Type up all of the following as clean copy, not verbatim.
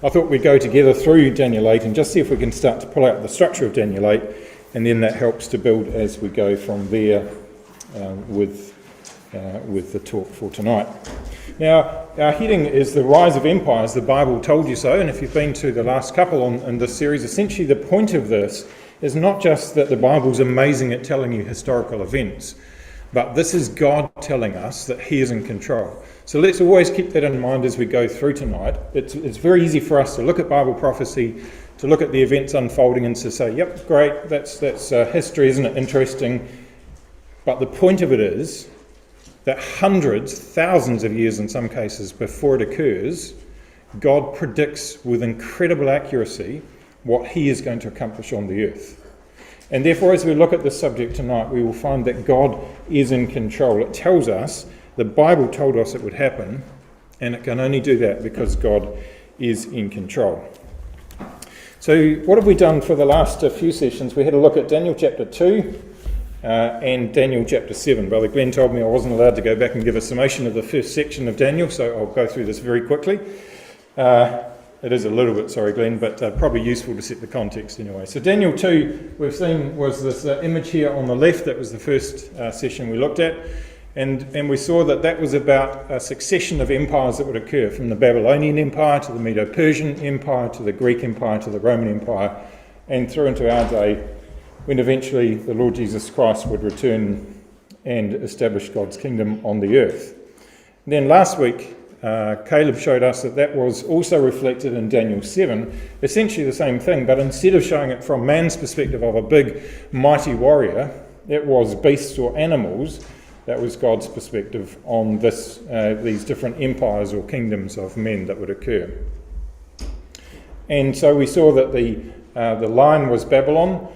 I thought we'd go together through Daniel 8 and just see if we can start to pull out the structure of Daniel 8, and then that helps to build as we go from there with the talk for tonight. Now, our heading is The Rise of Empires, the Bible Told You So, and if you've been to the last couple in this series, essentially the point of this is not just that the Bible's amazing at telling you historical events, but this is God telling us that He is in control. So let's always keep that in mind as we go through tonight. It's very easy for us to look at Bible prophecy, to look at the events unfolding and to say, yep, great, that's history, isn't it interesting? But the point of it is that hundreds, thousands of years in some cases before it occurs, God predicts with incredible accuracy what He is going to accomplish on the earth. And therefore, as we look at this subject tonight, we will find that God is in control. It tells us, the Bible told us it would happen, and it can only do that because God is in control. So what have we done for the last few sessions? We had a look at Daniel chapter 2, and Daniel chapter 7. Brother Glenn told me I wasn't allowed to go back and give a summation of the first section of Daniel, so I'll go through this very quickly. It is a little bit, sorry Glenn, but probably useful to set the context anyway. So Daniel 2, we've seen, was this image here on the left. That was the first session we looked at. And we saw that was about a succession of empires that would occur, from the Babylonian Empire to the Medo-Persian Empire to the Greek Empire to the Roman Empire, and through into our day, when eventually the Lord Jesus Christ would return and establish God's kingdom on the earth. And then last week, Caleb showed us that was also reflected in Daniel 7, essentially the same thing, but instead of showing it from man's perspective of a big, mighty warrior, it was beasts or animals. That was God's perspective on these different empires or kingdoms of men that would occur. And so we saw that the lion was Babylon,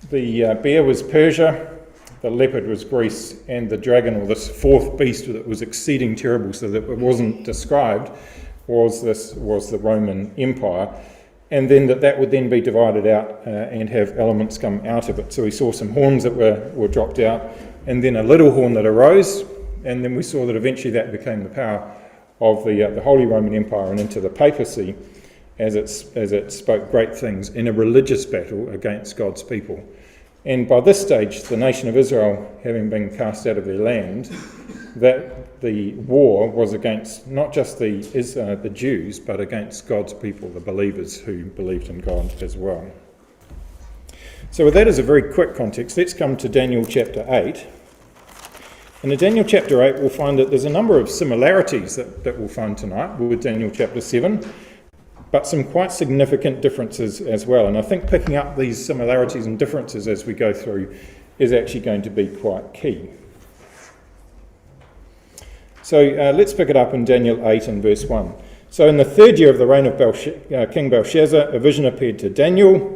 the bear was Persia, the leopard was Greece, and the dragon, or this fourth beast that was exceeding terrible so that it wasn't described, was the Roman Empire. And then that would then be divided out and have elements come out of it. So we saw some horns that were dropped out, and then a little horn that arose, and then we saw that eventually that became the power of the Holy Roman Empire and into the papacy as it spoke great things in a religious battle against God's people. And by this stage, the nation of Israel, having been cast out of their land, that the war was against not just the Jews, but against God's people, the believers who believed in God as well. So with that as a very quick context, let's come to Daniel chapter 8. And in Daniel chapter 8, we'll find that there's a number of similarities that we'll find tonight with Daniel chapter 7, but some quite significant differences as well. And I think picking up these similarities and differences as we go through is actually going to be quite key. So let's pick it up in Daniel 8 and verse 1. So in the third year of the reign of King Belshazzar, a vision appeared to Daniel.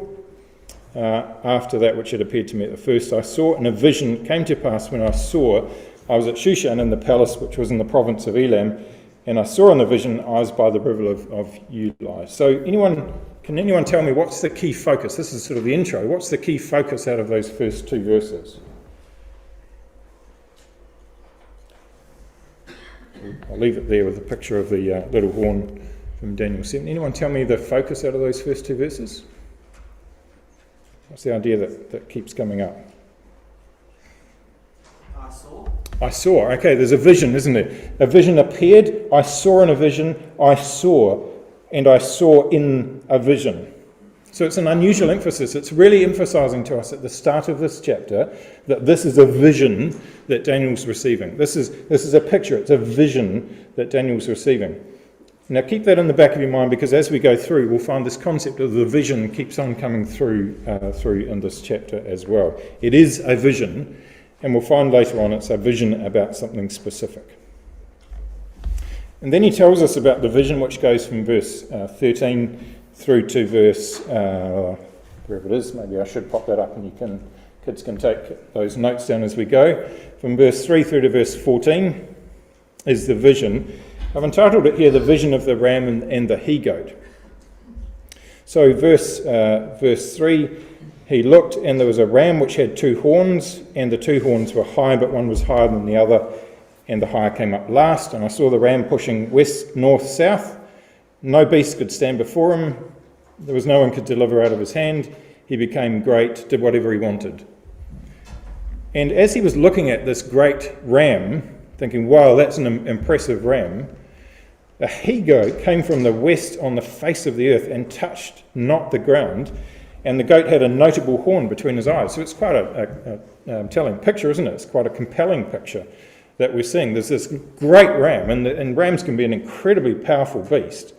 After that which had appeared to me at the first, I saw, and a vision came to pass when I was at Shushan in the palace which was in the province of Elam, and I saw in the vision I was by the river of Ulai. So can anyone tell me what's the key focus? This is sort of the intro. What's the key focus out of those first two verses? I'll leave it there with a picture of the little horn from Daniel 7. Anyone tell me the focus out of those first two verses? What's the idea that keeps coming up? I saw. Okay, there's a vision, isn't it? A vision appeared. I saw in a vision. I saw, and I saw in a vision. So it's an unusual emphasis. It's really emphasizing to us at the start of this chapter that this is a vision that Daniel's receiving. This is a picture. It's a vision that Daniel's receiving. Now keep that in the back of your mind, because as we go through, we'll find this concept of the vision keeps on coming through in this chapter as well. It is a vision, and we'll find later on it's a vision about something specific. And then he tells us about the vision, which goes from verse 13 through to verse, wherever it is, maybe I should pop that up and kids can take those notes down as we go. From verse 3 through to verse 14 is the vision. I've entitled it here, The Vision of the Ram and the He-Goat. So verse 3, he looked, and there was a ram which had two horns, and the two horns were high, but one was higher than the other, and the higher came up last. And I saw the ram pushing west, north, south, No beast could stand before him. There was no one could deliver out of his hand. He became great, did whatever he wanted. And as he was looking at this great ram, thinking, wow, that's an impressive ram, a he-goat came from the west on the face of the earth and touched not the ground, and the goat had a notable horn between his eyes. So it's quite a telling picture, isn't it? It's quite a compelling picture that we're seeing. There's this great ram, and rams can be an incredibly powerful beast,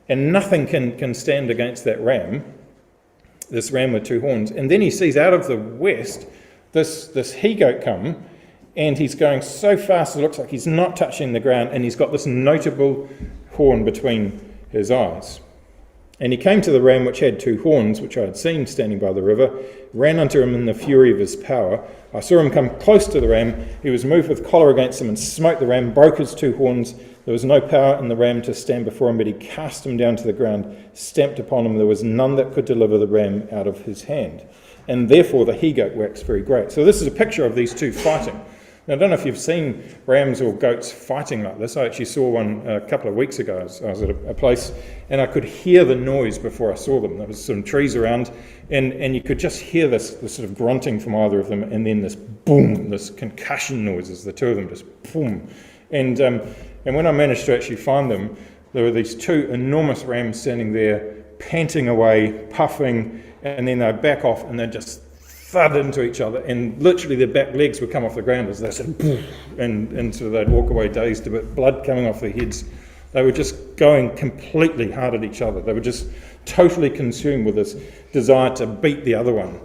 and nothing can stand against that ram, this ram with two horns. And then he sees out of the west this he-goat come, and he's going so fast it looks like he's not touching the ground, and he's got this notable horn between his eyes. And he came to the ram which had two horns, which I had seen standing by the river, ran unto him in the fury of his power. I saw him come close to the ram. He was moved with choler against him and smote the ram, broke his two horns. There was no power in the ram to stand before him, but he cast him down to the ground, stamped upon him. There was none that could deliver the ram out of his hand. And therefore the he-goat waxed very great. So this is a picture of these two fighting. Now, I don't know if you've seen rams or goats fighting like this. I actually saw one a couple of weeks ago. I was at a place and I could hear the noise before I saw them. There was some trees around and you could just hear this sort of grunting from either of them, and then this boom, this concussion noise as the two of them just boom. And when I managed to actually find them, there were these two enormous rams standing there, panting away, puffing, and then they'd back off and they'd just thud into each other, and literally their back legs would come off the ground as they said, and so they'd walk away dazed, a bit blood coming off their heads. They were just going completely hard at each other. They were just totally consumed with this desire to beat the other one.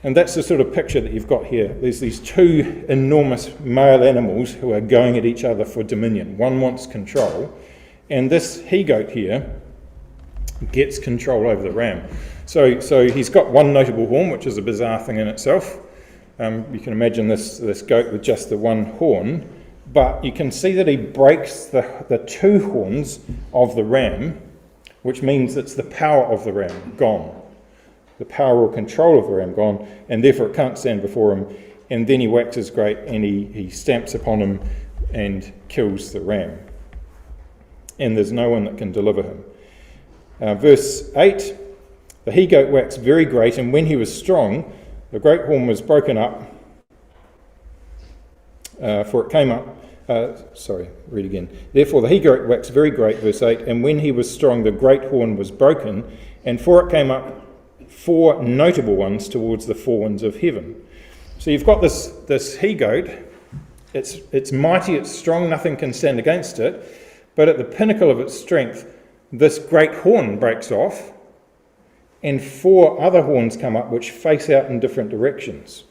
And that's the sort of picture that you've got here. There's these two enormous male animals who are going at each other for dominion. One wants control, and this he-goat here gets control over the ram. So he's got one notable horn, which is a bizarre thing in itself. You can imagine this goat with just the one horn, but you can see that he breaks the two horns of the ram, which means it's the power of the ram gone. The power or control of the ram gone, and therefore it can't stand before him. And then he waxes great, and he stamps upon him and kills the ram. And there's no one that can deliver him. Verse 8, the he-goat waxed very great, and when he was strong, the great horn was broken up, for it came up. Read again. Therefore the he-goat waxed very great, verse 8, and when he was strong, the great horn was broken, and for it came up four notable ones towards the four winds of heaven. So you've got this he-goat. It's mighty, it's strong, nothing can stand against it, but at the pinnacle of its strength, this great horn breaks off, and four other horns come up which face out in different directions.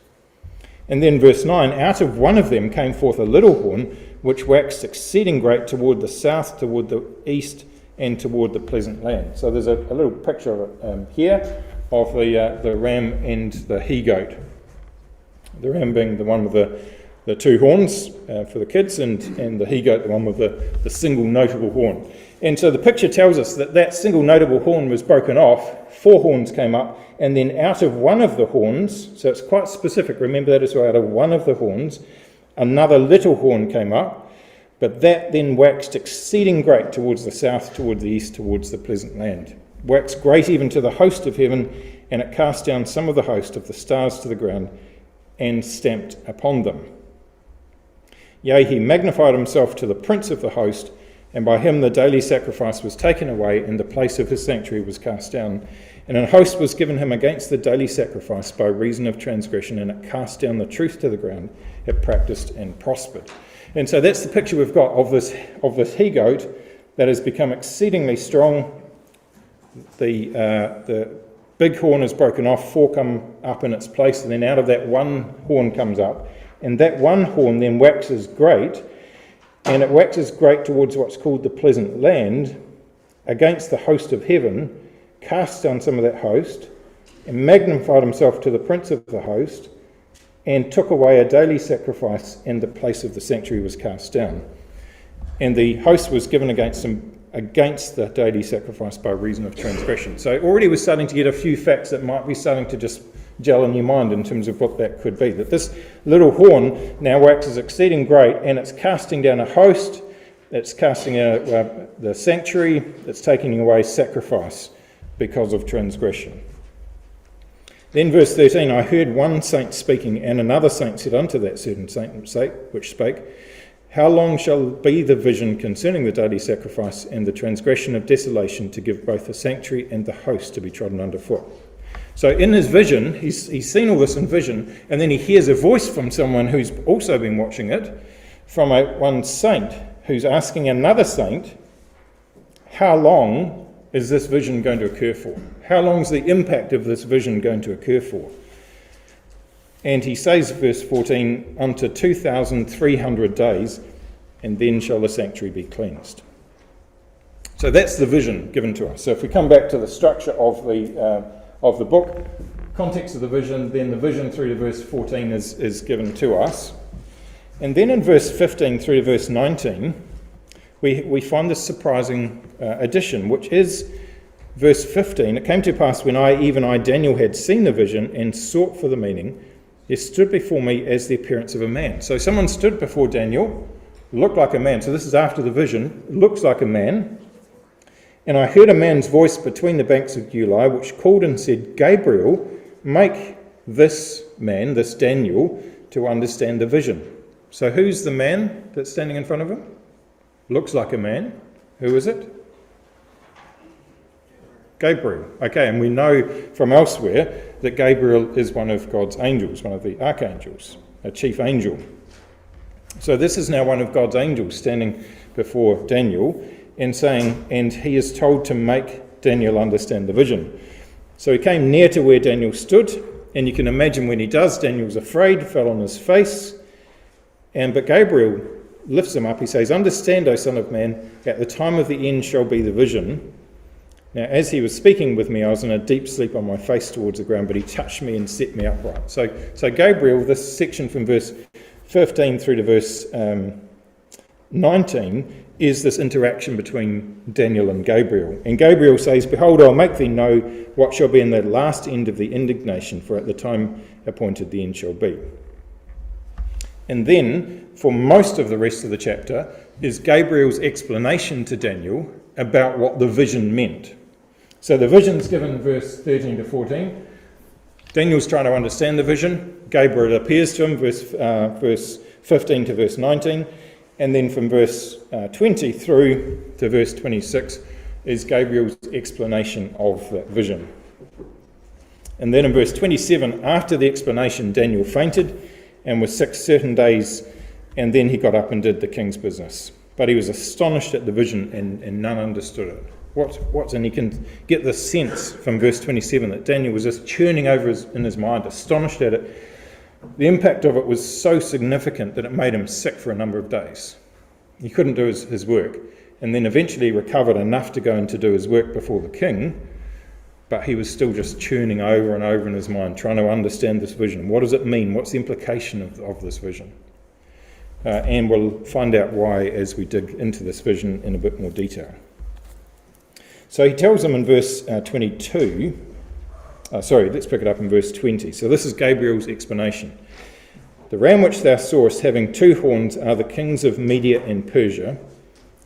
And then verse 9, out of one of them came forth a little horn, which waxed exceeding great toward the south, toward the east, and toward the pleasant land. So there's a little picture of it here of the ram and the he-goat. The ram being the one with the two horns for the kids, and the he-goat the one with the single notable horn. And so the picture tells us that single notable horn was broken off, four horns came up, and then out of one of the horns, so it's quite specific, remember that as well, out of one of the horns, another little horn came up, but that then waxed exceeding great towards the south, toward the east, towards the pleasant land. Waxed great even to the host of heaven, and it cast down some of the host of the stars to the ground, and stamped upon them. Yea, he magnified himself to the prince of the host, and by him the daily sacrifice was taken away, and the place of his sanctuary was cast down. And an host was given him against the daily sacrifice by reason of transgression, and it cast down the truth to the ground. It practiced and prospered. And so that's the picture we've got of this he-goat that has become exceedingly strong. The big horn is broken off, four come up in its place, and then out of that one horn comes up. And that one horn then waxes great, and it waxes great towards what's called the pleasant land, against the host of heaven, cast down some of that host, and magnified himself to the prince of the host, and took away a daily sacrifice, and the place of the sanctuary was cast down. And the host was given against the daily sacrifice by reason of transgression. So already we're starting to get a few facts that might be starting to just gel in your mind in terms of what that could be. That this little horn now waxes exceeding great, and it's casting down a host. it's casting out the sanctuary, it's taking away sacrifice because of transgression. Then verse 13, I heard one saint speaking, and another saint said unto that certain saint which spake, how long shall be the vision concerning the daily sacrifice and the transgression of desolation, to give both the sanctuary and the host to be trodden under foot? So in his vision, he's seen all this in vision, and then he hears a voice from someone who's also been watching it, from one saint who's asking another saint, how long is this vision going to occur for? How long is the impact of this vision going to occur for? And he says, verse 14, unto 2,300 days, and then shall the sanctuary be cleansed. So that's the vision given to us. So if we come back to the structure of the book, context of the vision, then the vision through to verse 14 is given to us. And then in verse 15 through to verse 19, we find this surprising addition, which is verse 15. It came to pass when I, Daniel, had seen the vision and sought for the meaning, there stood before me as the appearance of a man. So someone stood before Daniel, looked like a man. So this is after the vision, looks like a man. And I heard a man's voice between the banks of Ulai, which called and said, Gabriel, make this man, this Daniel, to understand the vision. So who's the man that's standing in front of him? Looks like a man. Who is it? Gabriel. Okay, and we know from elsewhere that Gabriel is one of God's angels, one of the archangels, a chief angel. So this is now one of God's angels standing before Daniel and saying, and he is told to make Daniel understand the vision. So he came near to where Daniel stood, and you can imagine when he does, Daniel's afraid, fell on his face, but Gabriel lifts him up. He says, understand, O son of man, at the time of the end shall be the vision. Now, as he was speaking with me, I was in a deep sleep on my face towards the ground, but he touched me and set me upright. So Gabriel, this section from verse 15 through to verse 19, is this interaction between Daniel and Gabriel. And Gabriel says, behold, I'll make thee know what shall be in the last end of the indignation, for at the time appointed the end shall be. And then, for most of the rest of the chapter, is Gabriel's explanation to Daniel about what the vision meant. So the vision's given verse 13 to 14. Daniel's trying to understand the vision. Gabriel appears to him, verse 15 to verse 19. And then from verse 20 through to verse 26 is Gabriel's explanation of that vision. And then in verse 27, after the explanation, Daniel fainted and was sick certain days, and then he got up and did the king's business. But he was astonished at the vision, and none understood it. And you can get the sense from verse 27 that Daniel was just churning over in his mind, astonished at it. The impact of it was so significant that it made him sick for a number of days. He couldn't do his work, and then eventually recovered enough to go in to do his work before the king, but he was still just churning over and over in his mind, trying to understand this vision. What does it mean? What's the implication of this vision? And we'll find out why as we dig into this vision in a bit more detail. So he tells them in verse 22, let's pick it up in verse 20. So this is Gabriel's explanation. The ram which thou sawest having two horns are the kings of Media and Persia,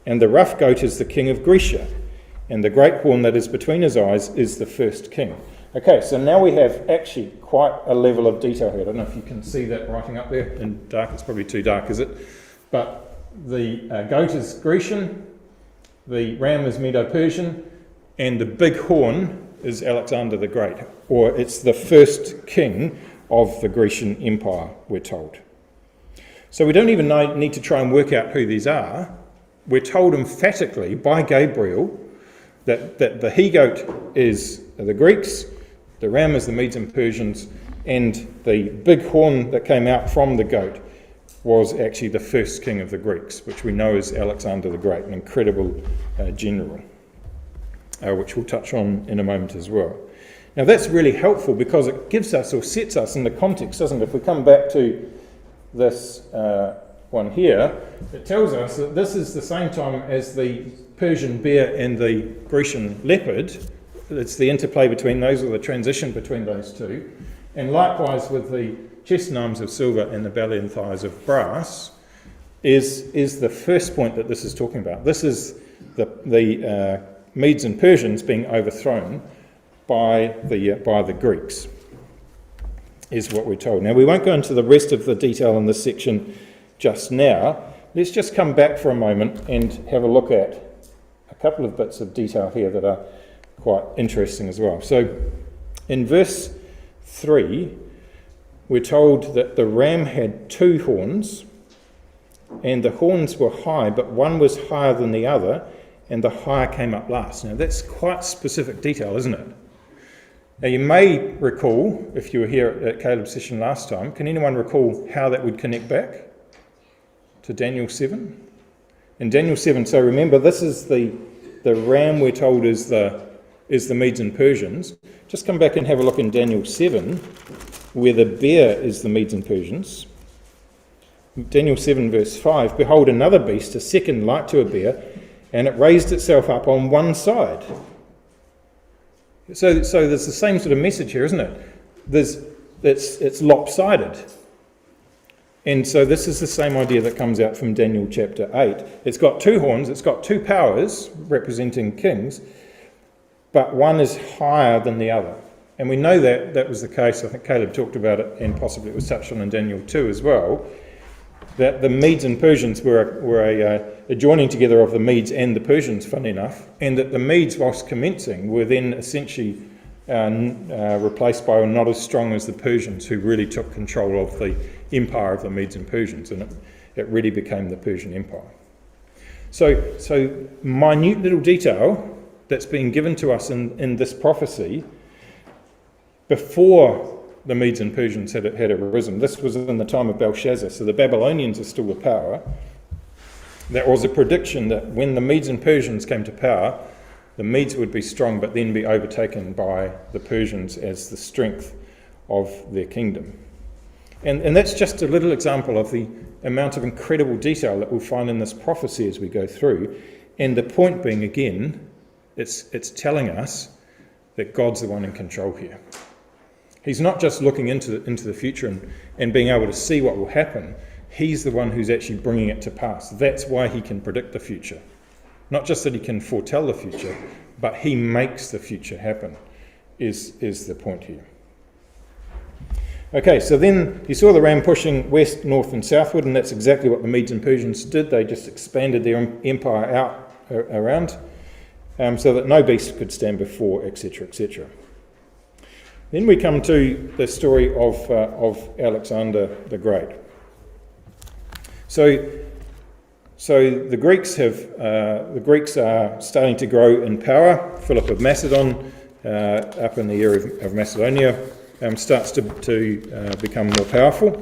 and the rough goat is the king of Grecia, and the great horn that is between his eyes is the first king. Okay, so now we have actually quite a level of detail here. I don't know if you can see that writing up there in dark. It's probably too dark, is it? But the goat is Grecian, the ram is Medo-Persian, and the big horn is Alexander the Great, or it's the first king of the Grecian Empire, we're told. So we don't even need to try and work out who these are. We're told emphatically by Gabriel that the he-goat is the Greeks, the ram is the Medes and Persians, and the big horn that came out from the goat was actually the first king of the Greeks, which we know is Alexander the Great, an incredible general, which we'll touch on in a moment as well. Now that's really helpful because it gives us or sets us in the context, doesn't it? If we come back to this one here, it tells us that this is the same time as the Persian bear and the Grecian leopard. It's the interplay between those, or the transition between those two. And likewise with the chest and arms of silver and the belly and thighs of brass, is the first point that this is talking about. This is the Medes and Persians being overthrown by the Greeks, is what we're told. Now, we won't go into the rest of the detail in this section just now. Let's just come back for a moment and have a look at a couple of bits of detail here that are quite interesting as well. So, in verse 3, we're told that the ram had 2 horns, and the horns were high, but one was higher than the other, and the higher came up last. Now, that's quite specific detail, isn't it? Now, you may recall, if you were here at Caleb's session last time, can anyone recall how that would connect back to Daniel 7? In Daniel 7, so remember, this is the ram we're told is the Medes and Persians. Just come back and have a look in Daniel 7, where the bear is the Medes and Persians. Daniel 7 verse 5, behold another beast, a second like to a bear, and it raised itself up on one side. So there's the same sort of message here, isn't it? It's lopsided. And so this is the same idea that comes out from Daniel chapter 8. It's got 2 horns, it's got 2 powers representing kings, but one is higher than the other. And we know that was the case. I think Caleb talked about it, and possibly it was touched on in Daniel 2 as well, that the Medes and Persians were a joining together of the Medes and the Persians, funny enough, and that the Medes, whilst commencing, were then essentially replaced by or not as strong as the Persians, who really took control of the empire of the Medes and Persians, and it really became the Persian Empire. So minute little detail that's been given to us in this prophecy before the Medes and Persians had arisen. This was in the time of Belshazzar, so the Babylonians are still the power. That was a prediction that when the Medes and Persians came to power, the Medes would be strong but then be overtaken by the Persians as the strength of their kingdom. And that's just a little example of the amount of incredible detail that we'll find in this prophecy as we go through. And the point being, again, it's telling us that God's the one in control here. He's not just looking into the future and being able to see what will happen. He's the one who's actually bringing it to pass. That's why he can predict the future. Not just that he can foretell the future, but he makes the future happen, is the point here. Okay, so then he saw the ram pushing west, north and southward, and that's exactly what the Medes and Persians did. They just expanded their empire out around so that no beast could stand before, etc., etc. Then we come to the story of Alexander the Great. So the Greeks are starting to grow in power. Philip of Macedon, up in the area of Macedonia, starts to become more powerful.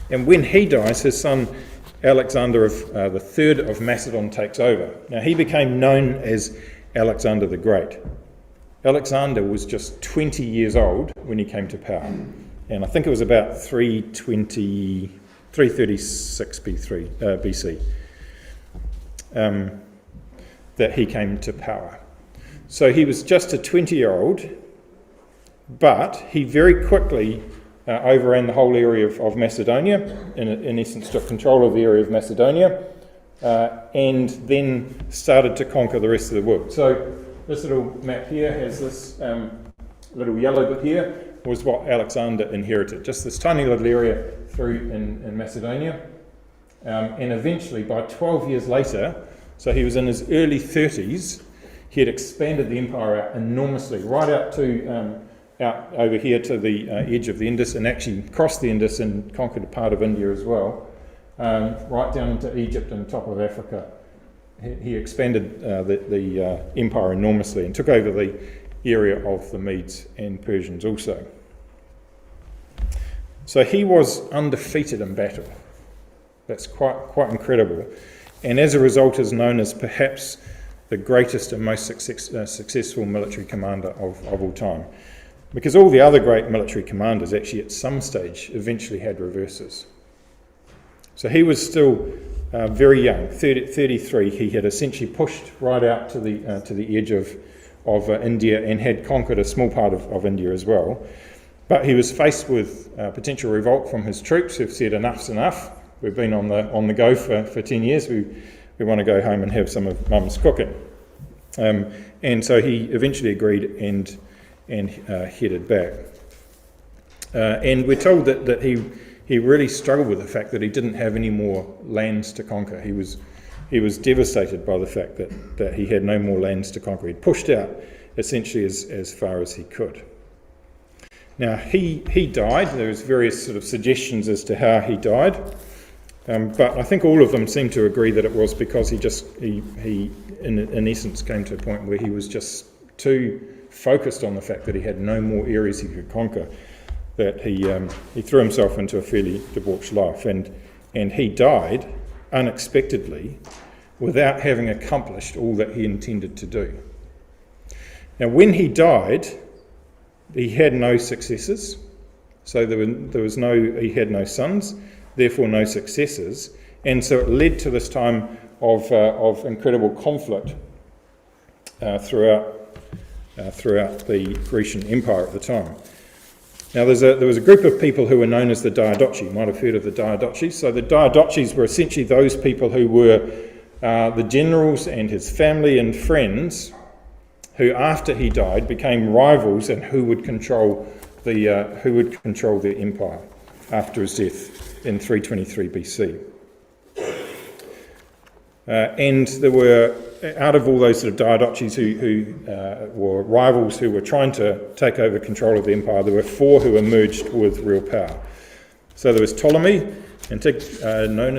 And when he dies, his son Alexander of the Third of Macedon takes over. Now he became known as Alexander the Great. Alexander was just 20 years old when he came to power, and I think it was about 336 BC that he came to power. So he was just a 20-year-old, but he very quickly overran the whole area of Macedonia, in essence took control of the area of Macedonia, and then started to conquer the rest of the world. So this little map here has this little yellow bit here, was what Alexander inherited, just this tiny little area through in Macedonia. And eventually, by 12 years later, so he was in his early 30s, he had expanded the empire out enormously, right out over here to the edge of the Indus, and actually crossed the Indus and conquered a part of India as well, right down into Egypt and top of Africa. He expanded the empire enormously and took over the area of the Medes and Persians also. So he was undefeated in battle. That's quite incredible. And as a result is known as perhaps the greatest and most successful military commander of all time. Because all the other great military commanders actually at some stage eventually had reverses. So he was still very young, 33. He had essentially pushed right out to the edge of India and had conquered a small part of India as well. But he was faced with potential revolt from his troops who've said enough's enough. We've been on the go for 10 years. We want to go home and have some of Mum's cooking. And so he eventually agreed and headed back. And we're told that he really struggled with the fact that he didn't have any more lands to conquer. He was devastated by the fact that he had no more lands to conquer. He'd pushed out essentially as far as he could. Now he died. There's various sort of suggestions as to how he died, but I think all of them seem to agree that it was because he in essence came to a point where he was just too focused on the fact that he had no more areas he could conquer, that he threw himself into a fairly debauched life, and he died unexpectedly without having accomplished all that he intended to do. Now when he died, he had no successors, so he had no sons, therefore no successors, and so it led to this time of incredible conflict throughout the Grecian Empire at the time. Now there was a group of people who were known as the Diadochi. You might have heard of the Diadochis. So the Diadochis were essentially those people who were the generals and his family and friends who, after he died, became rivals and who would control the empire after his death in 323 BC. And there were, out of all those sort of Diadochis who were rivals who were trying to take over control of the empire, there were 4 who emerged with real power. So there was Ptolemy, Antigonus,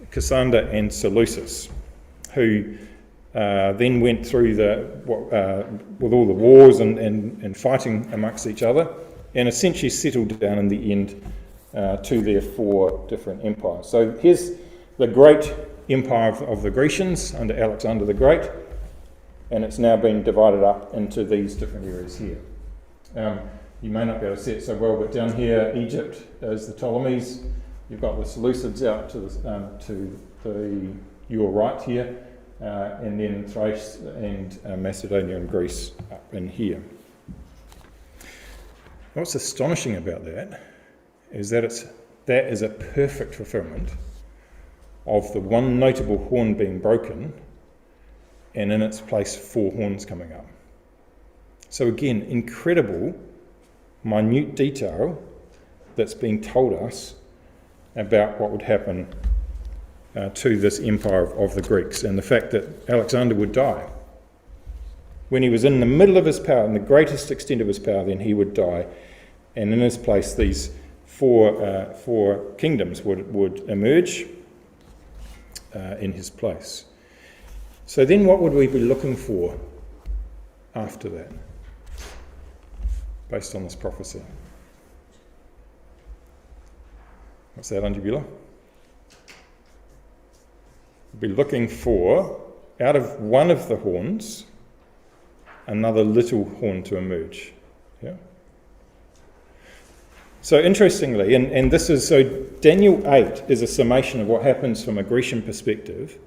Cassander, and Seleucus, who then went through with all the wars and fighting amongst each other, and essentially settled down in the end to their 4 different empires. So here's the great empire of the Grecians under Alexander the Great, and it's now been divided up into these different areas here. You may not be able to see it so well, but down here, Egypt is the Ptolemies. You've got the Seleucids out to your right here, and then Thrace and Macedonia and Greece up in here. What's astonishing about that is that that is a perfect fulfillment of the one notable horn being broken, and in its place 4 horns coming up. So again, incredible, minute detail that's being told us about what would happen to this empire of the Greeks, and the fact that Alexander would die. When he was in the middle of his power, in the greatest extent of his power, then he would die, and in his place these 4 kingdoms would emerge in his place. So then what would we be looking for after that, based on this prophecy? What's that, Anjabula? We'd be looking for, out of one of the horns, another little horn to emerge. Yeah. So interestingly, and this is, so Daniel 8 is a summation of what happens from a Grecian perspective.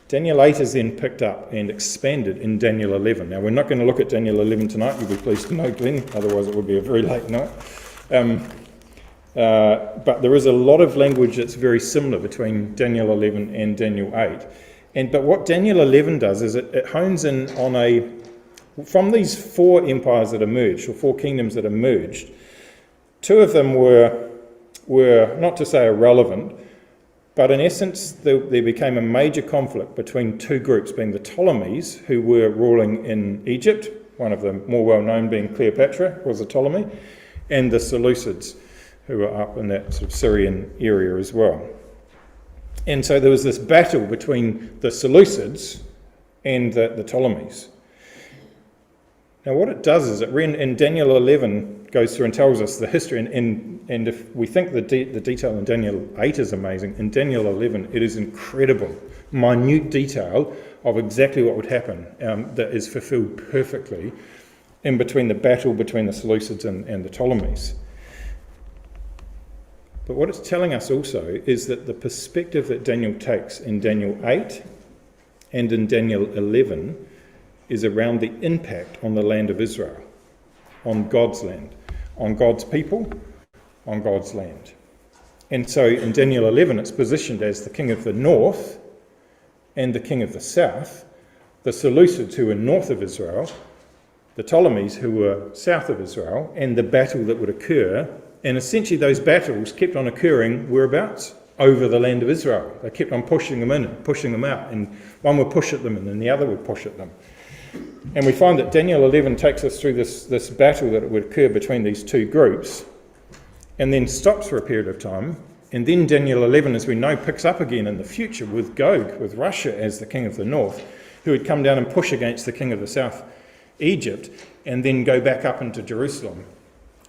Daniel 8 is then picked up and expanded in Daniel 11. Now we're not going to look at Daniel 11 tonight, you'll be pleased to know, Glenn, otherwise it would be a very late night. But there is a lot of language that's very similar between Daniel 11 and Daniel 8. But what Daniel 11 does is it hones in on from these 4 empires that emerged, or 4 kingdoms that emerged, 2 of them were not to say irrelevant, but in essence there became a major conflict between 2 groups, being the Ptolemies, who were ruling in Egypt, one of them more well known being Cleopatra was a Ptolemy, and the Seleucids, who were up in that sort of Syrian area as well. And so there was this battle between the Seleucids and the Ptolemies. Now what it does is in Daniel 11 goes through and tells us the history, and if we think the detail in Daniel 8 is amazing, in Daniel 11 it is incredible, minute detail of exactly what would happen that is fulfilled perfectly in between the battle between the Seleucids and the Ptolemies. But what it's telling us also is that the perspective that Daniel takes in Daniel 8 and in Daniel 11 is around the impact on the land of Israel, on God's land, on God's people, on God's land. And so in Daniel 11, it's positioned as the king of the north and the king of the south, the Seleucids who were north of Israel, the Ptolemies who were south of Israel, and the battle that would occur. And essentially those battles kept on occurring whereabouts? Over the land of Israel. They kept on pushing them in and pushing them out, and one would push at them and then the other would push at them. And we find that Daniel 11 takes us through this battle that would occur between these two groups, and then stops for a period of time. And then Daniel 11, as we know, picks up again in the future with Gog, with Russia as the king of the north, who would come down and push against the king of the south, Egypt, and then go back up into Jerusalem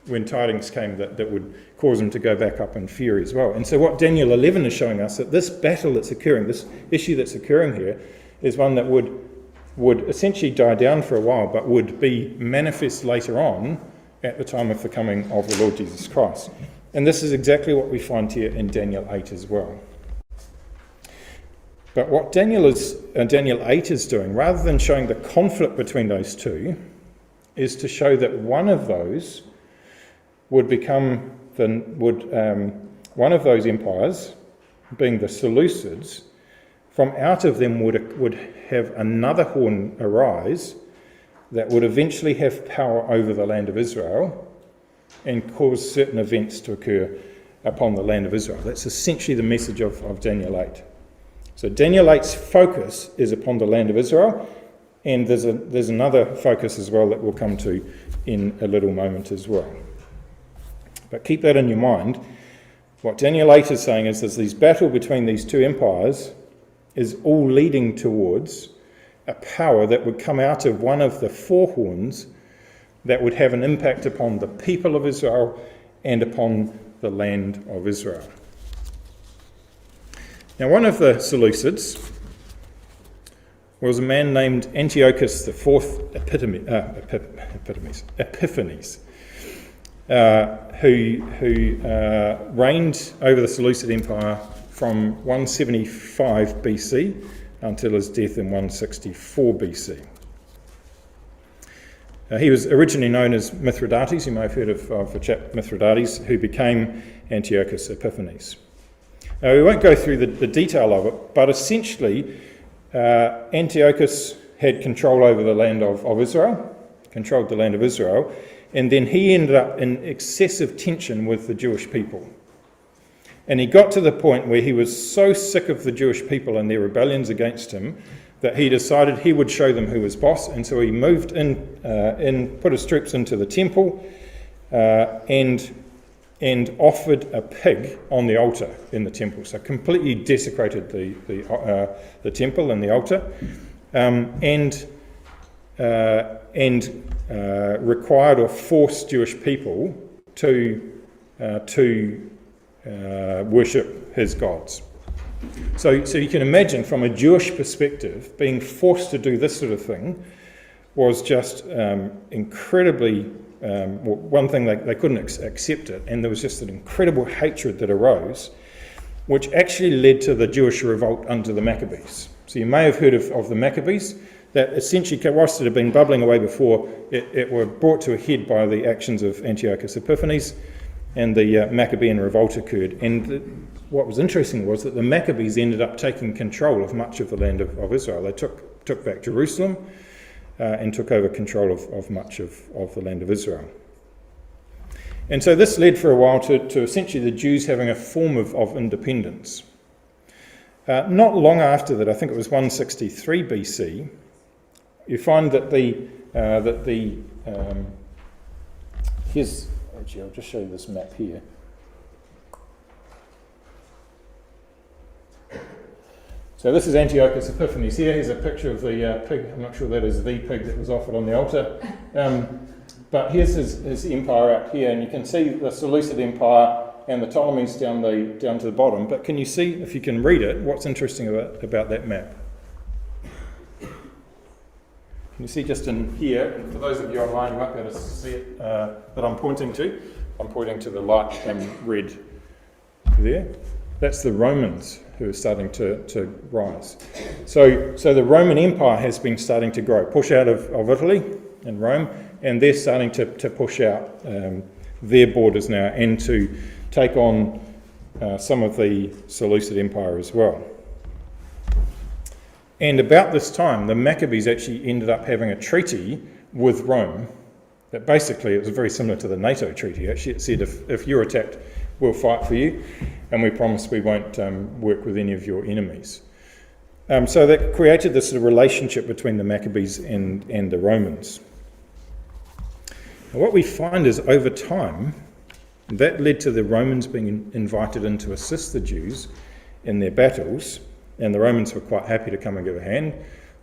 when tidings came that would cause him to go back up in fury as well. And so what Daniel 11 is showing us, that this battle that's occurring, this issue that's occurring here, is one that would essentially die down for a while, but would be manifest later on at the time of the coming of the Lord Jesus Christ. And this is exactly what we find here in Daniel 8 as well. But what Daniel 8 is doing, rather than showing the conflict between those two, is to show that one of those would become one of those empires, being the Seleucids. From out of them would have another horn arise that would eventually have power over the land of Israel and cause certain events to occur upon the land of Israel. That's essentially the message of Daniel 8. So Daniel 8's focus is upon the land of Israel, and there's another focus as well that we'll come to in a little moment as well. But keep that in your mind. What Daniel 8 is saying is there's this battle between these two empires is all leading towards a power that would come out of one of the four horns that would have an impact upon the people of Israel and upon the land of Israel. Now, one of the Seleucids was a man named Antiochus IV Epiphanes, who reigned over the Seleucid Empire from 175 BC until his death in 164 BC. He was originally known as Mithridates. You may have heard of the chap Mithridates, who became Antiochus Epiphanes. Now, we won't go through the detail of it, but essentially Antiochus had control over the land of Israel, controlled the land of Israel, and then he ended up in excessive tension with the Jewish people. And he got to the point where he was so sick of the Jewish people and their rebellions against him that he decided he would show them who was boss. And so he moved in, put his troops into the temple, and offered a pig on the altar in the temple. So completely desecrated the temple and the altar, and required or forced Jewish people to worship his gods. So you can imagine, from a Jewish perspective, being forced to do this sort of thing was just incredibly, one thing they couldn't accept it, and there was just an incredible hatred that arose, which actually led to the Jewish revolt under the Maccabees. So you may have heard of the Maccabees, that essentially, whilst it had been bubbling away before, it were brought to a head by the actions of Antiochus Epiphanes, and the Maccabean revolt occurred. And what was interesting was that the Maccabees ended up taking control of much of the land of Israel. They took back Jerusalem and took over control of much of the land of Israel. And so this led for a while to essentially the Jews having a form of independence. Not long after that, I think it was 163 BC, you find that here's, actually I'll just show you this map here. So this is Antiochus Epiphanes here. Here's a picture of the pig. I'm not sure that is the pig that was offered on the altar. But here's his empire out here, and you can see the Seleucid Empire and the Ptolemies down to the bottom. But can you see, if you can read it, what's interesting about that map? Can you see just in here, and for those of you online, you won't be able to see it, that I'm pointing to. I'm pointing to the light red there. That's the Romans who are starting to rise. So the Roman Empire has been starting to grow, push out of Italy and Rome, and they're starting to push out their borders now and to take on some of the Seleucid Empire as well. And about this time, the Maccabees actually ended up having a treaty with Rome that basically, it was very similar to the NATO treaty. Actually, it said if you're attacked, we'll fight for you, and we promise we won't work with any of your enemies. So that created this relationship between the Maccabees and the Romans. And what we find is over time, that led to the Romans being invited in to assist the Jews in their battles, and the Romans were quite happy to come and give a hand.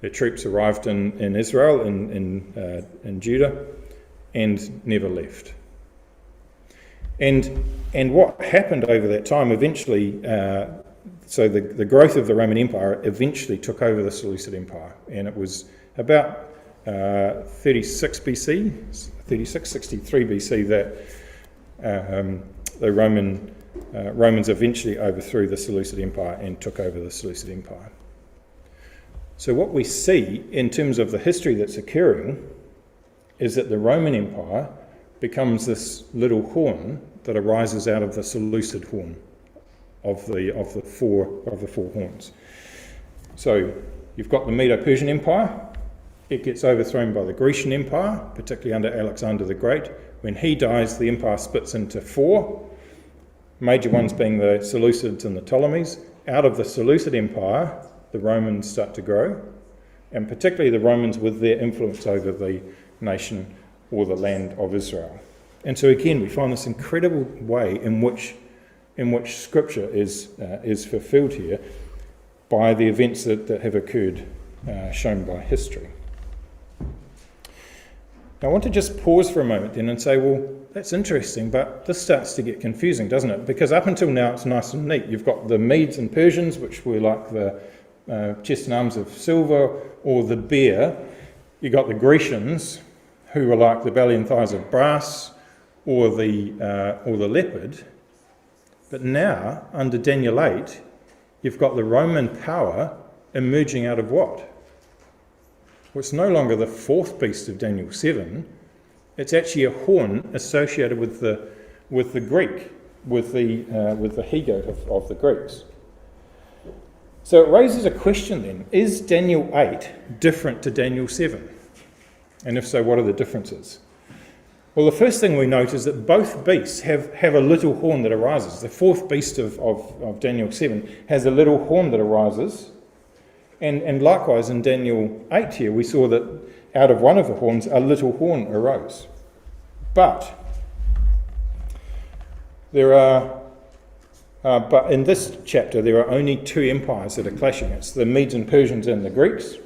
Their troops arrived in Israel, in Judah, and never left. And what happened over that time, eventually, so the growth of the Roman Empire eventually took over the Seleucid Empire, and it was about 63 BC that the Romans eventually overthrew the Seleucid Empire and took over the Seleucid Empire. So what we see in terms of the history that's occurring is that the Roman Empire becomes this little horn that arises out of the Seleucid horn of the four horns. So you've got the Medo-Persian Empire. It gets overthrown by the Grecian Empire, particularly under Alexander the Great. When he dies, the empire splits into four, major ones being the Seleucids and the Ptolemies. Out of the Seleucid Empire, the Romans start to grow, and particularly the Romans with their influence over the nation or the land of Israel. And so again, we find this incredible way in which Scripture is fulfilled here by the events that have occurred, shown by history. Now, I want to just pause for a moment then and say, well, that's interesting, but this starts to get confusing, doesn't it? Because up until now, it's nice and neat. You've got the Medes and Persians, which were like the chest and arms of silver, or the bear. You've got the Grecians, who were like the belly and thighs of brass, or the leopard. But now, under Daniel 8, you've got the Roman power emerging out of what? Well, it's no longer the fourth beast of Daniel 7. It's actually a horn associated with the Greek, with the he-goat of the Greeks. So it raises a question then: is Daniel 8 different to Daniel 7? And if so, what are the differences? Well, the first thing we note is that both beasts have a little horn that arises. The fourth beast of Daniel 7 has a little horn that arises. And likewise in Daniel 8 here, we saw that out of one of the horns, a little horn arose. But but in this chapter, there are only two empires that are clashing. It's the Medes and Persians and the Greeks.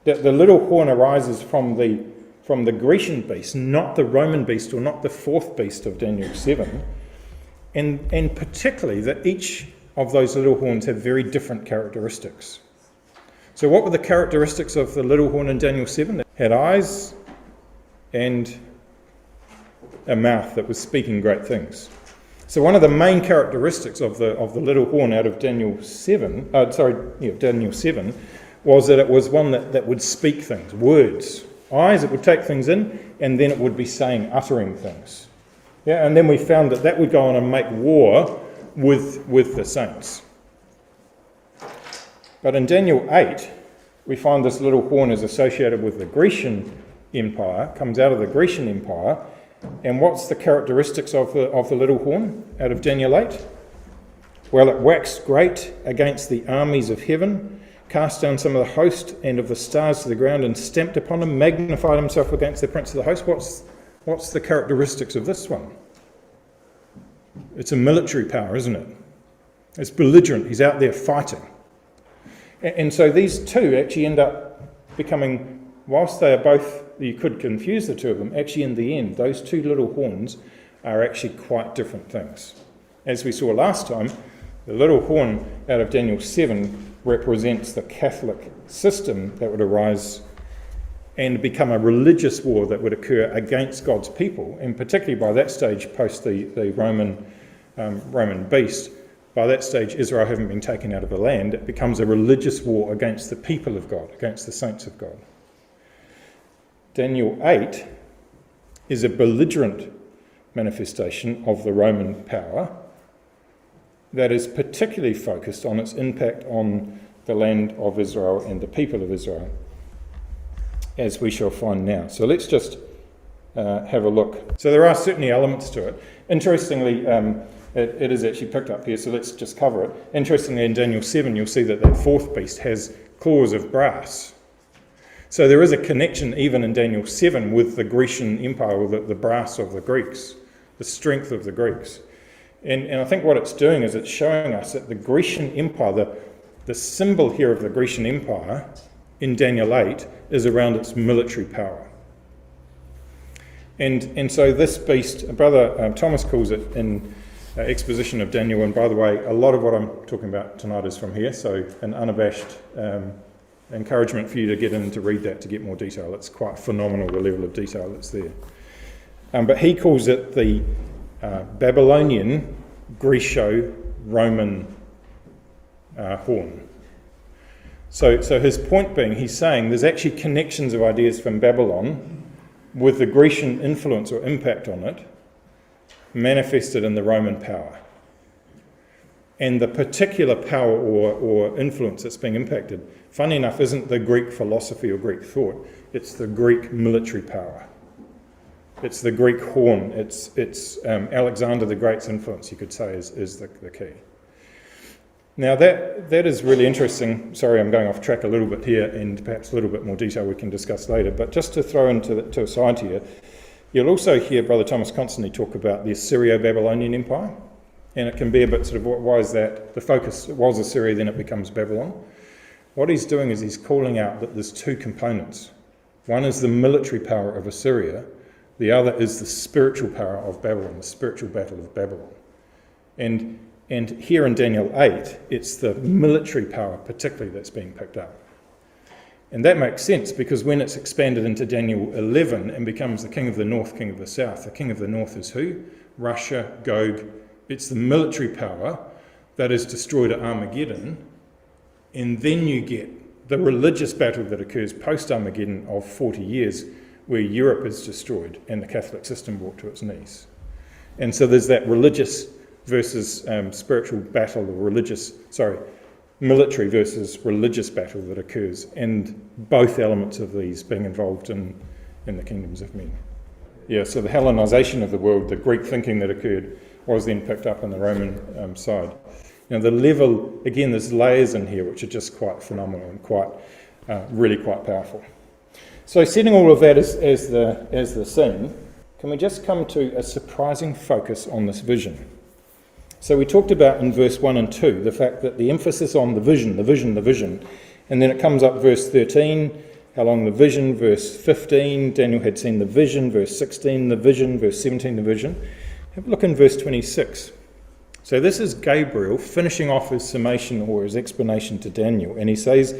That the little horn arises from the Grecian beast, not the Roman beast, or not the fourth beast of Daniel 7. And particularly that each of those little horns have very different characteristics. So what were the characteristics of the little horn in Daniel 7? It had eyes and a mouth that was speaking great things. So one of the main characteristics of the little horn out of Daniel 7, Daniel 7, was that it was one that would speak things, words. Eyes, it would take things in, and then it would be uttering things. Yeah, and then we found that would go on and make war with the saints. But in Daniel 8, we find this little horn is associated with the Grecian Empire, comes out of the Grecian Empire. And what's the characteristics of the little horn out of Daniel 8? Well, it waxed great against the armies of heaven, cast down some of the host and of the stars to the ground, and stamped upon them, magnified himself against the prince of the host. What's the characteristics of this one? It's a military power, isn't it? It's belligerent. He's out there fighting. And so these two actually end up becoming, whilst they are both, you could confuse the two of them, actually in the end, those two little horns are actually quite different things. As we saw last time, the little horn out of Daniel 7 represents the Catholic system that would arise and become a religious war that would occur against God's people, and particularly by that stage, post the Roman beast, by that stage Israel having been taken out of the land, it becomes a religious war against the people of God, against the saints of God. Daniel 8 is a belligerent manifestation of the Roman power, that is particularly focused on its impact on the land of Israel and the people of Israel, as we shall find now. So let's just have a look. So there are certainly elements to it. Interestingly, it is actually picked up here, so let's just cover it. Interestingly, in Daniel 7, you'll see that fourth beast has claws of brass. So there is a connection even in Daniel 7 with the Grecian Empire, or the brass of the Greeks, the strength of the Greeks. And I think what it's doing is it's showing us that the Grecian Empire, the symbol here of the Grecian Empire in Daniel 8 is around its military power. And so this beast, Brother Thomas calls it in exposition of Daniel, and by the way, a lot of what I'm talking about tonight is from here, so an unabashed encouragement for you to get in to read that to get more detail. It's quite phenomenal, the level of detail that's there. But he calls it the Babylonian Greco-Roman horn. So his point being, he's saying there's actually connections of ideas from Babylon with the Grecian influence or impact on it manifested in the Roman power. And the particular power or influence that's being impacted, funny enough, isn't the Greek philosophy or Greek thought, it's the Greek military power. It's the Greek horn. It's Alexander the Great's influence, you could say, is the key. Now that is really interesting. Sorry, I'm going off track a little bit here, and perhaps a little bit more detail we can discuss later. But just to throw to a side here, you'll also hear Brother Thomas constantly talk about the Assyrio-Babylonian Empire, and it can be a bit sort of, why is that? The focus was Assyria, then it becomes Babylon. What he's doing is he's calling out that there's two components. One is the military power of Assyria. The other is the spiritual power of Babylon, the spiritual battle of Babylon. And here in Daniel 8, it's the military power particularly that's being picked up. And that makes sense because when it's expanded into Daniel 11 and becomes the king of the north, king of the south, the king of the north is who? Russia, Gog. It's the military power that is destroyed at Armageddon. And then you get the religious battle that occurs post-Armageddon of 40 years where Europe is destroyed and the Catholic system brought to its knees. And so there's that religious versus spiritual battle, or military versus religious battle that occurs, and both elements of these being involved in the kingdoms of men. Yeah, so the Hellenization of the world, the Greek thinking that occurred, was then picked up on the Roman side. Now the level, again, there's layers in here which are just quite phenomenal and really quite powerful. So setting all of that as the scene, can we just come to a surprising focus on this vision? So we talked about in verse 1 and 2 the fact that the emphasis on the vision, and then it comes up verse 13, how long the vision, verse 15, Daniel had seen the vision, verse 16, the vision, verse 17, the vision. Have a look in verse 26. So this is Gabriel finishing off his summation or his explanation to Daniel, and he says,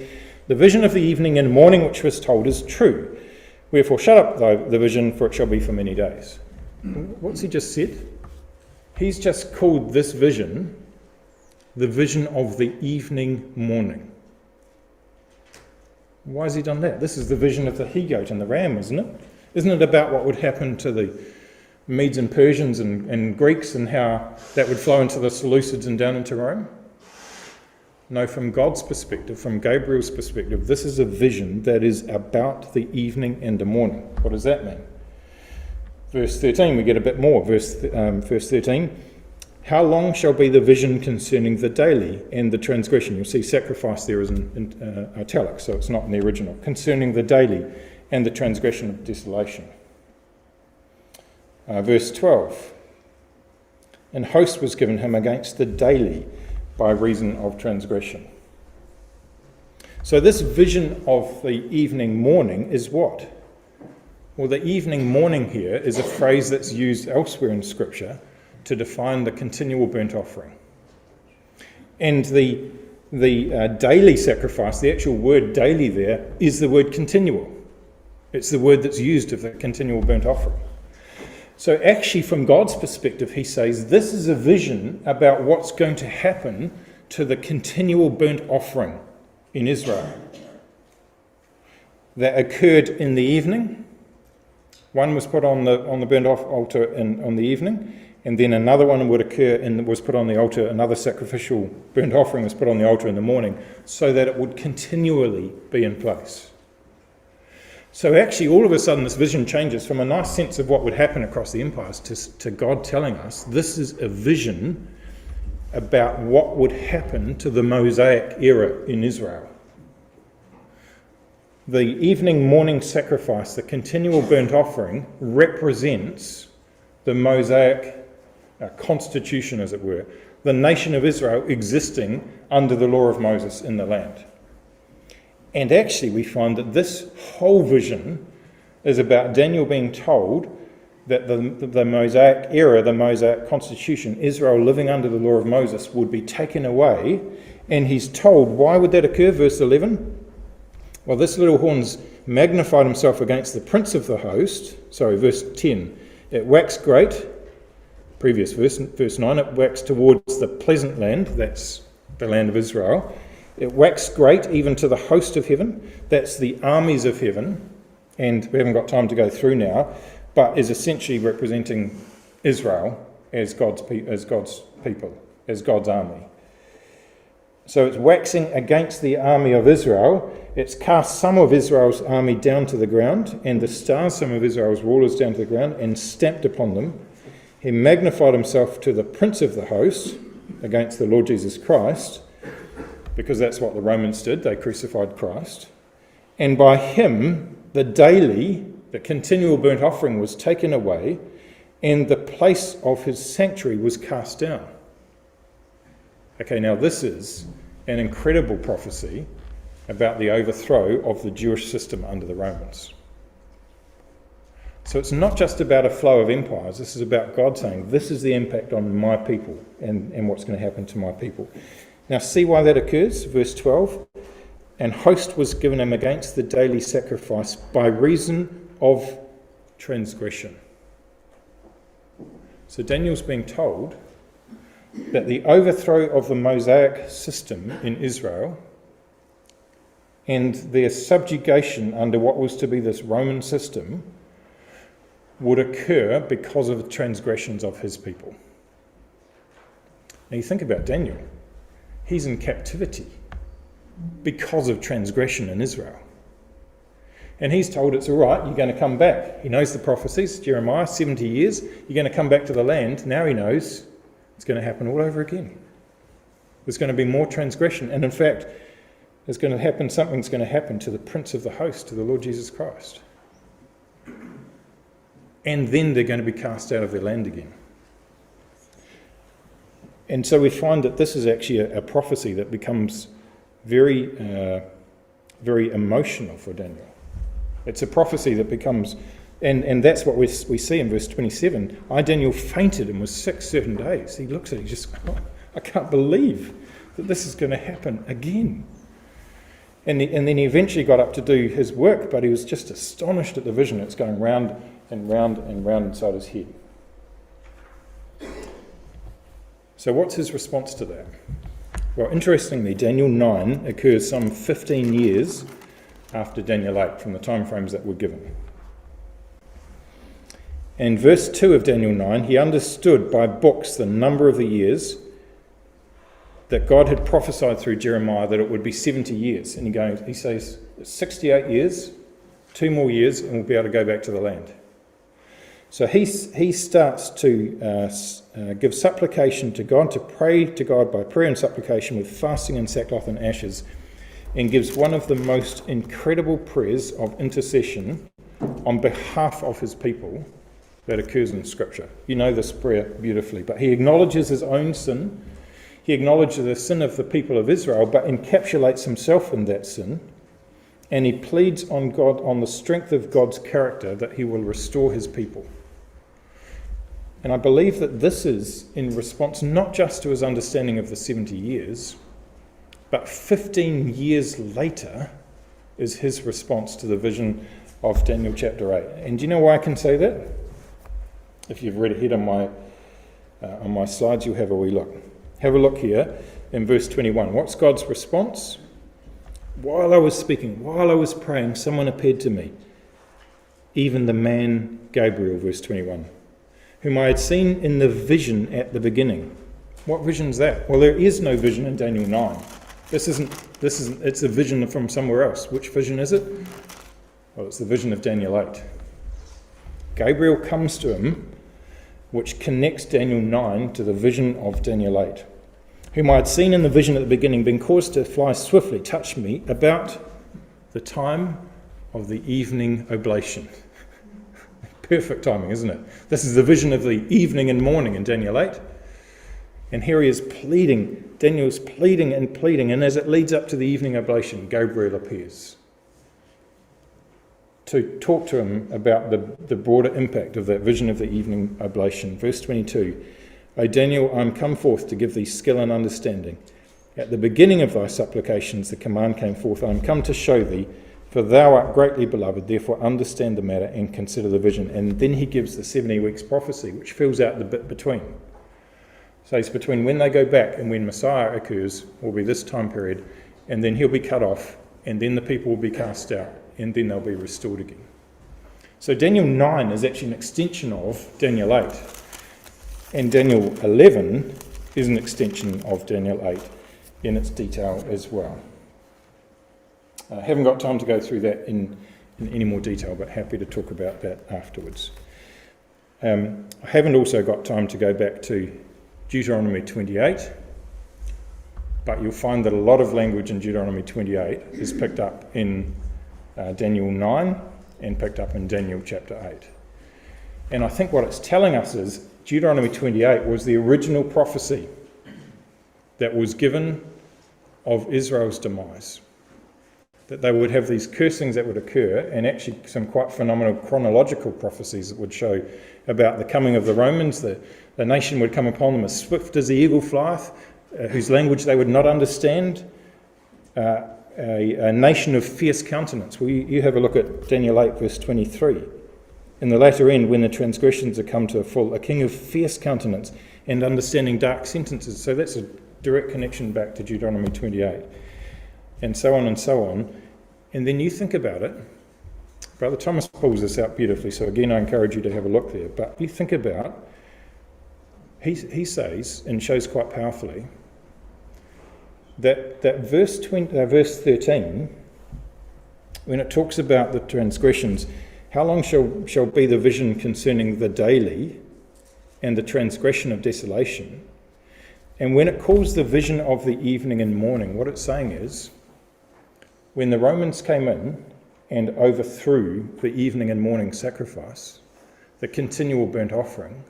"The vision of the evening and morning which was told is true. Wherefore shut up the vision, for it shall be for many days." What's he just said? He's just called this vision the vision of the evening morning. Why has he done that? This is the vision of the he-goat and the ram, isn't it? Isn't it about what would happen to the Medes and Persians and Greeks and how that would flow into the Seleucids and down into Rome? No, from God's perspective, from Gabriel's perspective, this is a vision that is about the evening and the morning. What does that mean? Verse 13, we get a bit more. Verse 13, how long shall be the vision concerning the daily and the transgression? You'll see sacrifice there is in italics, so it's not in the original. Concerning the daily and the transgression of desolation. Verse 12, and host was given him against the daily by reason of transgression. So this vision of the evening morning is what? Well, the evening morning here is a phrase that's used elsewhere in Scripture to define the continual burnt offering. And the daily sacrifice, the actual word daily there, is the word continual. It's the word that's used of the continual burnt offering. So actually, from God's perspective, he says this is a vision about what's going to happen to the continual burnt offering in Israel that occurred in the evening. One was put on the burnt off altar on the evening, and then another one would occur and was put on the altar, another sacrificial burnt offering was put on the altar in the morning, so that it would continually be in place. So actually, all of a sudden, this vision changes from a nice sense of what would happen across the empires to God telling us this is a vision about what would happen to the Mosaic era in Israel. The evening morning sacrifice, the continual burnt offering, represents the Mosaic constitution, as it were, the nation of Israel existing under the law of Moses in the land. And actually we find that this whole vision is about Daniel being told that the Mosaic era, the Mosaic constitution, Israel living under the law of Moses, would be taken away. And he's told, why would that occur? Verse 11. Well, this little horn's magnified himself against the prince of the host. Sorry, verse 10. It waxed great. Previous verse 9. It waxed towards the pleasant land. That's the land of Israel. It waxed great even to the host of heaven. That's the armies of heaven. And we haven't got time to go through now, but is essentially representing Israel as God's people, as God's army. So it's waxing against the army of Israel. It's cast some of Israel's army down to the ground, and the stars some of Israel's rulers down to the ground, and stamped upon them. He magnified himself to the prince of the host against the Lord Jesus Christ, because that's what the Romans did. They crucified Christ. And by him, the continual burnt offering was taken away, and the place of his sanctuary was cast down. Okay, now this is an incredible prophecy about the overthrow of the Jewish system under the Romans. So it's not just about a flow of empires. This is about God saying, this is the impact on my people and what's going to happen to my people. Now see why that occurs. Verse 12. And host was given him against the daily sacrifice by reason of transgression. So Daniel's being told that the overthrow of the Mosaic system in Israel and their subjugation under what was to be this Roman system would occur because of the transgressions of his people. Now you think about Daniel. He's in captivity because of transgression in Israel. And he's told it's all right, you're going to come back. He knows the prophecies, Jeremiah, 70 years, you're going to come back to the land. Now he knows it's going to happen all over again. There's going to be more transgression. And in fact, something's going to happen to the Prince of the host, to the Lord Jesus Christ. And then they're going to be cast out of their land again. And so we find that this is actually a prophecy that becomes very, very emotional for Daniel. It's a prophecy that becomes, and that's what we see in verse 27. I, Daniel, fainted and was sick certain days. He looks at it, he just, I can't believe that this is going to happen again. And then he eventually got up to do his work, but he was just astonished at the vision. It's going round and round and round inside his head. So what's his response to that? Well, interestingly, Daniel 9 occurs some 15 years after Daniel 8 from the time frames that were given. In verse 2 of Daniel 9, he understood by books the number of the years that God had prophesied through Jeremiah that it would be 70 years. And he says, 68 years, 2 more years, and we'll be able to go back to the land. So he starts to give supplication to God, to pray to God by prayer and supplication with fasting and sackcloth and ashes, and gives one of the most incredible prayers of intercession on behalf of his people that occurs in Scripture. You know this prayer beautifully, but he acknowledges his own sin. He acknowledges the sin of the people of Israel, but encapsulates himself in that sin, and he pleads on God, on the strength of God's character, that he will restore his people. And I believe that this is in response not just to his understanding of the 70 years, but 15 years later is his response to the vision of Daniel chapter 8. And do you know why I can say that? If you've read ahead on my slides, you'll have a wee look. Have a look here in verse 21. What's God's response? While I was speaking, while I was praying, someone appeared to me, even the man Gabriel, verse 21, whom I had seen in the vision at the beginning. What vision is that? Well, there is no vision in Daniel 9. This isn't, it's a vision from somewhere else. Which vision is it? Well, it's the vision of Daniel 8. Gabriel comes to him, which connects Daniel 9 to the vision of Daniel 8. Whom I had seen in the vision at the beginning, being caused to fly swiftly, touched me about the time of the evening oblation. Perfect timing, isn't it? This is the vision of the evening and morning in Daniel 8. And here he is pleading, Daniel's pleading, and as it leads up to the evening oblation, Gabriel appears to talk to him about the broader impact of that vision of the evening oblation. Verse 22, O Daniel, I am come forth to give thee skill and understanding. At the beginning of thy supplications the command came forth, I am come to show thee, for thou art greatly beloved, therefore understand the matter and consider the vision. And then he gives the 70 weeks prophecy, which fills out the bit between. So it's between when they go back and when Messiah occurs, will be this time period, and then he'll be cut off, and then the people will be cast out, and then they'll be restored again. So Daniel 9 is actually an extension of Daniel 8, and Daniel 11 is an extension of Daniel 8 in its detail as well. I haven't got time to go through that in any more detail, but happy to talk about that afterwards. I haven't also got time to go back to Deuteronomy 28, but you'll find that a lot of language in Deuteronomy 28 is picked up in Daniel 9 and picked up in Daniel chapter 8. And I think what it's telling us is Deuteronomy 28 was the original prophecy that was given of Israel's demise. That they would have these cursings that would occur, and actually some quite phenomenal chronological prophecies that would show about the coming of the Romans. The nation would come upon them as swift as the eagle flieth, whose language they would not understand, a nation of fierce countenance. Well, you have a look at Daniel 8 verse 23. In the latter end, when the transgressions are come to a full, a king of fierce countenance and understanding dark sentences. So that's a direct connection back to Deuteronomy 28. And so on and so on. And then you think about it. Brother Thomas pulls this out beautifully, so again I encourage you to have a look there. But you think about, he says, and shows quite powerfully, that verse 13, when it talks about the transgressions, how long shall be the vision concerning the daily and the transgression of desolation? And when it calls the vision of the evening and morning, what it's saying is, when the Romans came in and overthrew the evening and morning sacrifice, the continual burnt offering,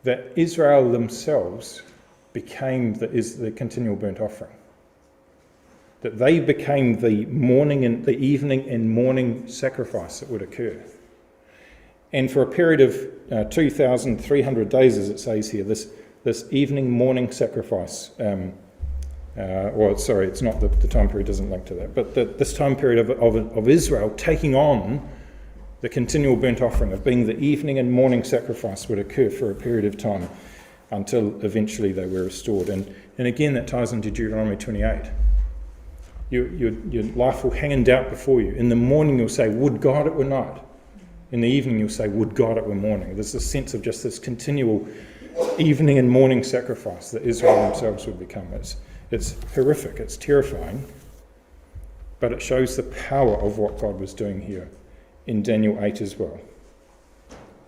that Israel themselves became the continual burnt offering. That they became the morning and the evening and morning sacrifice that would occur. And for a period of 2,300 days, as it says here, this evening morning sacrifice, it's not the time period doesn't link to that, but this time period of Israel taking on the continual burnt offering, of being the evening and morning sacrifice, would occur for a period of time until eventually they were restored. And again, that ties into Deuteronomy 28. Your life will hang in doubt before you. In the morning you'll say, would God it were night. In the evening you'll say, would God it were morning. There's this sense of just this continual evening and morning sacrifice that Israel themselves would become. It's horrific, it's terrifying, but it shows the power of what God was doing here in Daniel 8 as well.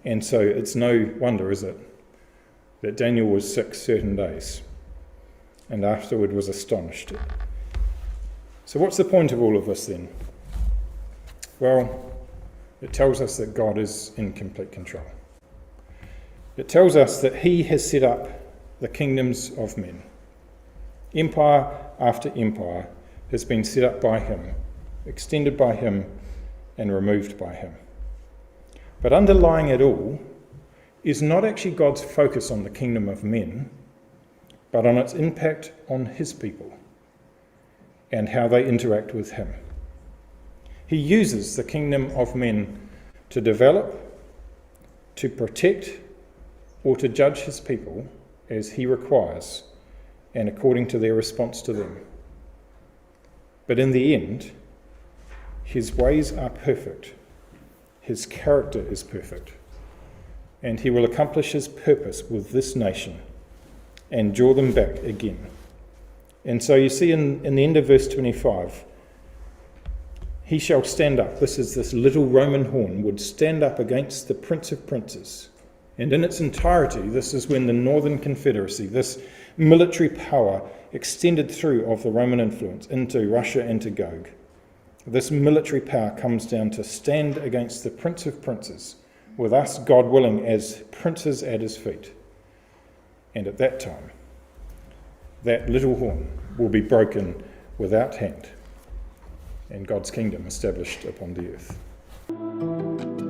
And so it's no wonder, is it, that Daniel was sick certain days and afterward was astonished. So what's the point of all of this then? Well, it tells us that God is in complete control. It tells us that he has set up the kingdoms of men. Empire after empire has been set up by him, extended by him, and removed by him. But underlying it all is not actually God's focus on the kingdom of men, but on its impact on his people and how they interact with him. He uses the kingdom of men to develop, to protect, or to judge his people as he requires and according to their response to them. But in the end, his ways are perfect, his character is perfect, and he will accomplish his purpose with this nation and draw them back again. And so you see in the end of verse 25, he shall stand up. This is this little Roman horn would stand up against the Prince of Princes. And in its entirety, this is when the Northern Confederacy, this military power extended through of the Roman influence into Russia and to Gog. This military power comes down to stand against the Prince of Princes, with us, God willing, as princes at his feet. And at that time, that little horn will be broken without hand, and God's kingdom established upon the earth.